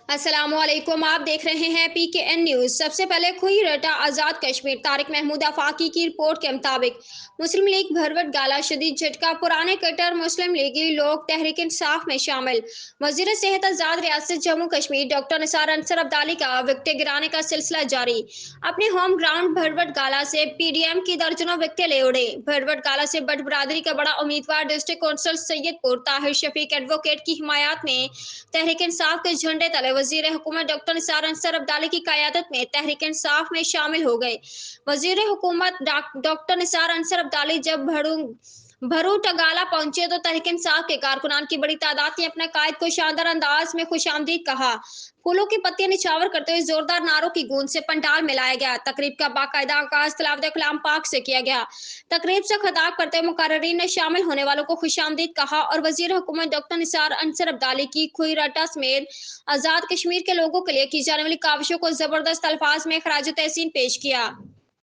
अस्सलाम वालेकुम। आप देख रहे हैं PKN न्यूज़। सबसे पहले खुई रटा आज़ाद कश्मीर। तारिक महमूद आफाकी की रिपोर्ट के मुताबिक मुस्लिम लीग भरवट गाला शदीद झटका। पुराने कट्टर मुस्लिम लीगी लोग तहरीक इंसाफ में शामिल। वजीर सेहत आज़ाद रियासत जम्मू कश्मीर डॉक्टर निसार अंसर अब्दाली का विकटे गिराने का सिलसिला जारी। अपने होम ग्राउंड भरवट गाला से PDM की दर्जनों विकटे ले उड़े। भरवट गाला से बट बरादरी का बड़ा उम्मीदवार district council Saidpur Tahir Shafiq advocate की हिमायत में तहरीक इंसाफ के झंडे तले वजीर हुकूमत डॉक्टर निसार अंसर अब्दाली की क़यादत में तहरीक इंसाफ में शामिल हो गए। वजीर हुकूमत डॉक्टर निसार अंसर अब्दाली जब भरू टगाला पहुंचे तो तहरीक इंसाफ के कारकुनान की बड़ी तादाद ने अपने कायद को शानदार अंदाज में खुशामदीद कहा। फूलों की पत्तियां निछावर करते हुए जोरदार नारों की गूंज से पंडाल मिलाया गया। तकरीब का बाकायदा आगाज तिलावत कलाम पाक से किया गया। तकरीब से खिताब करते हुए मुकर्रिरीन ने शामिल होने वालों को खुशामदीद कहा और वजीर हुकूमत डॉक्टर निसार अंसर अब्दाली की खुई रटा समेत आज़ाद कश्मीर के लोगों के लिए की जाने वाली काविशों को जबरदस्त अल्फाज में खराज तहसीन पेश किया।